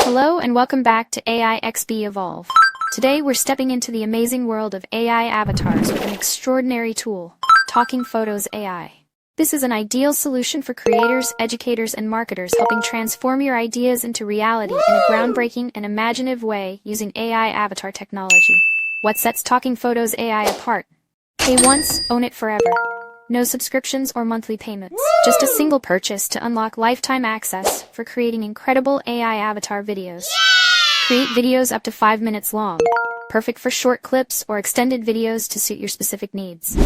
Hello and welcome back to AI XB Evolve. Today we're stepping into the amazing world of AI avatars with an extraordinary tool, Talking Photos AI. This is an ideal solution for creators, educators, and marketers, helping transform your ideas into reality in a groundbreaking and imaginative way using AI avatar technology. What sets Talking Photos AI apart? Pay once, own it forever. No subscriptions or monthly payments. Just a single purchase to unlock lifetime access for creating incredible AI avatar videos. Create videos up to 5 minutes long. Perfect for short clips or extended videos to suit your specific needs.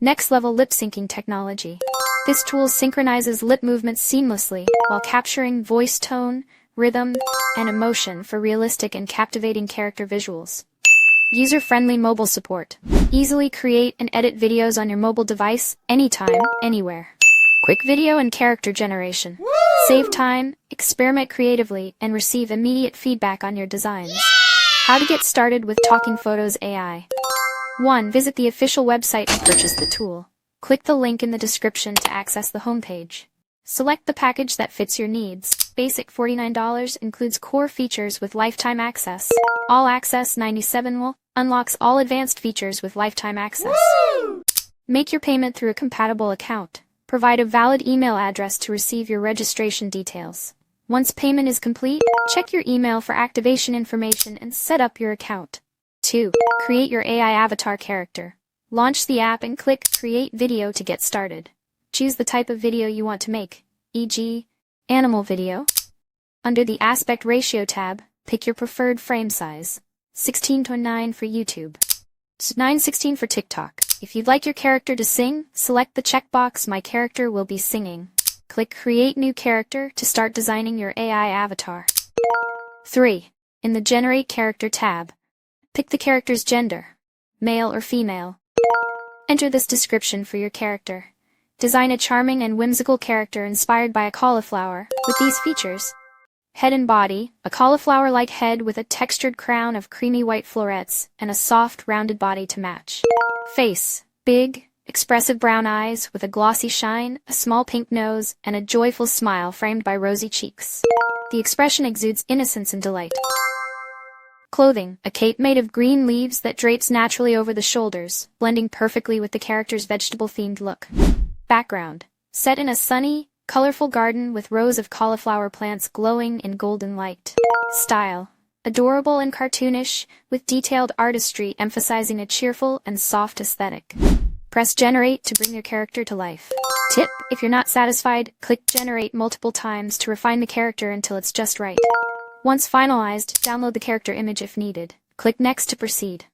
Next level lip syncing technology. This tool synchronizes lip movements seamlessly while capturing voice tone, rhythm, and emotion for realistic and captivating character visuals. User-friendly mobile support. Easily create and edit videos on your mobile device, anytime, anywhere. Quick video and character generation. Save time, experiment creatively, and receive immediate feedback on your designs. How to get started with Talking Photos AI. 1. Visit the official website and purchase the tool. Click the link in the description to access the homepage. Select the package that fits your needs. Basic $49 includes core features with lifetime access. All Access $97 unlocks all advanced features with lifetime access. Make your payment through a compatible account. Provide a valid email address to receive your registration details. Once payment is complete, check your email for activation information and set up your account. 2. Create your AI avatar character. Launch the app and click Create Video to get started. Choose the type of video you want to make, e.g., animal video. Under the Aspect Ratio tab, pick your preferred frame size, 16:9 for YouTube, 9:16 for TikTok. If you'd like your character to sing, select the checkbox My Character Will Be Singing. Click Create New Character to start designing your AI avatar. 3. In the Generate Character tab, pick the character's gender, male or female. Enter this description for your character. Design a charming and whimsical character inspired by a cauliflower with these features. Head and body, a cauliflower-like head with a textured crown of creamy white florets and a soft, rounded body to match. Face, big, expressive brown eyes with a glossy shine, a small pink nose, and a joyful smile framed by rosy cheeks. The expression exudes innocence and delight. Clothing, a cape made of green leaves that drapes naturally over the shoulders, blending perfectly with the character's vegetable-themed look. Background, set in a sunny, colorful garden with rows of cauliflower plants glowing in golden light. Style, adorable and cartoonish, with detailed artistry emphasizing a cheerful and soft aesthetic. Press Generate to bring your character to life. Tip, if you're not satisfied, click Generate multiple times to refine the character until it's just right. Once finalized, download the character image if needed. Click Next to proceed.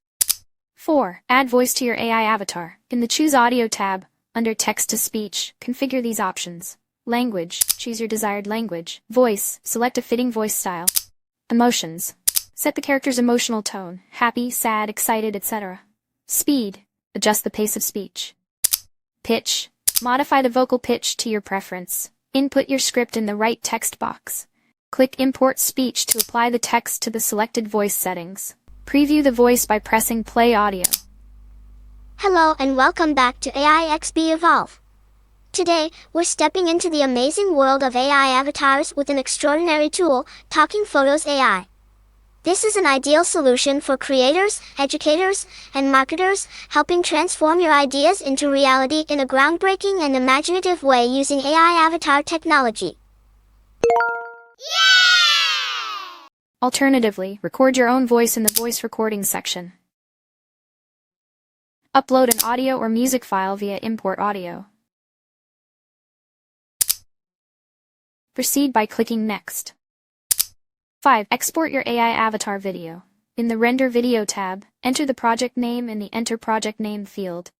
4. Add voice to your AI avatar. In the Choose Audio tab, under Text-to-Speech, configure these options. Language, choose your desired language. Voice, select a fitting voice style. Emotions, set the character's emotional tone, happy, sad, excited, etc. Speed, adjust the pace of speech. Pitch, modify the vocal pitch to your preference. Input your script in the right text box. Click Import Speech to apply the text to the selected voice settings. Preview the voice by pressing Play Audio. Hello and welcome back to AI XB Evolve. Today, we're stepping into the amazing world of AI avatars with an extraordinary tool, Talking Photos AI. This is an ideal solution for creators, educators, and marketers, helping transform your ideas into reality in a groundbreaking and imaginative way using AI avatar technology. Alternatively, record your own voice in the voice recording section. Upload an audio or music file via Import Audio. Proceed by clicking Next. 5. Export your AI avatar video. In the Render Video tab, enter the project name in the Enter Project Name field.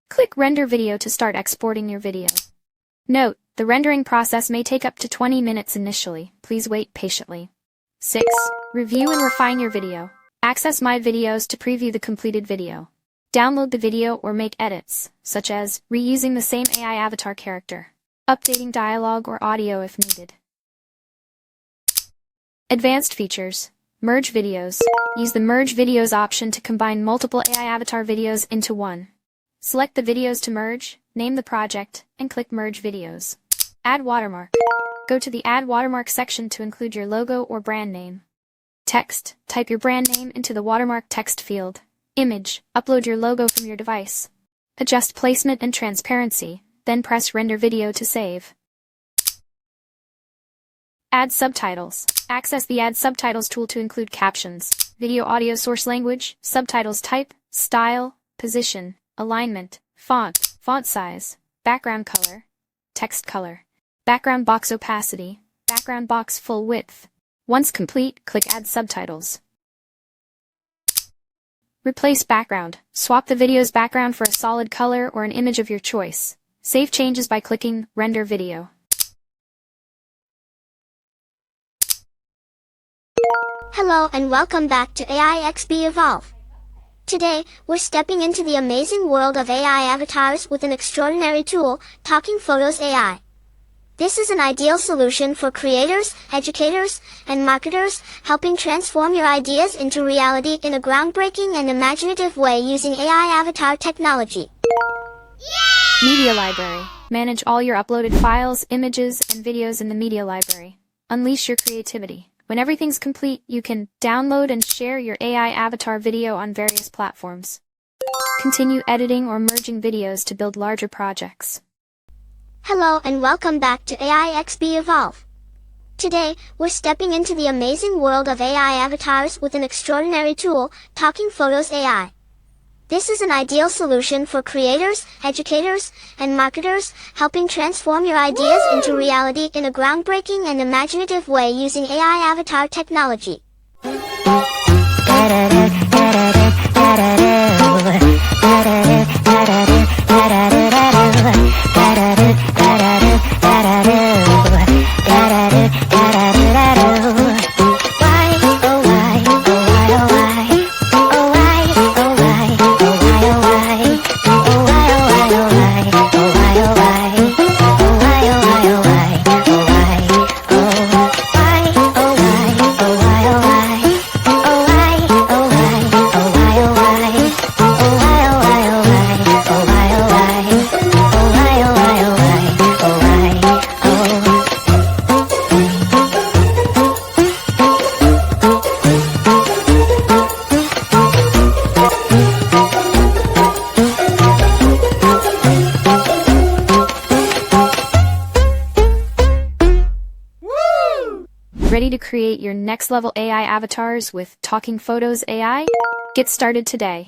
Click Render Video to start exporting your video. Note, the rendering process may take up to 20 minutes initially. Please wait patiently. 6. Review and refine your video. Access My Videos to preview the completed video. Download the video or make edits, such as reusing the same AI avatar character, updating dialogue or audio if needed. Advanced features. Merge videos. Use the Merge Videos option to combine multiple AI avatar videos into one. Select the videos to merge, name the project, and click Merge Videos. Add watermark. Go to the Add Watermark section to include your logo or brand name. Text, type your brand name into the watermark text field. Image, upload your logo from your device. Adjust placement and transparency, then press Render Video to save. Add subtitles. Access the Add Subtitles tool to include captions, video audio source language, subtitles type, style, position, alignment, font size, background color, text color, background box opacity, background box full width. Once complete, click Add Subtitles. Replace background. Swap the video's background for a solid color or an image of your choice. Save changes by clicking Render Video. Hello and welcome back to AIXB Evolve. Today, we're stepping into the amazing world of AI avatars with an extraordinary tool, Talking Photos AI. This is an ideal solution for creators, educators, and marketers, helping transform your ideas into reality in a groundbreaking and imaginative way using AI avatar technology. Media Library. Manage all your uploaded files, images, and videos in the Media Library. Unleash your creativity. When everything's complete, you can download and share your AI avatar video on various platforms. Continue editing or merging videos to build larger projects. Hello and welcome back to AIXB Evolve. Today, we're stepping into the amazing world of AI avatars with an extraordinary tool, Talking Photos AI. This is an ideal solution for creators, educators, and marketers, helping transform your ideas into reality in a groundbreaking and imaginative way using AI avatar technology. Ready to create your next-level AI avatars with Talking Photos AI? Get started today.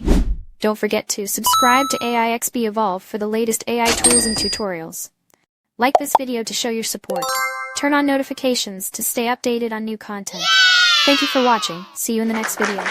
Don't forget to subscribe to AIXB Evolve for the latest AI tools and tutorials. Like this video to show your support. Turn on notifications to stay updated on new content. Thank you for watching. See you in the next video.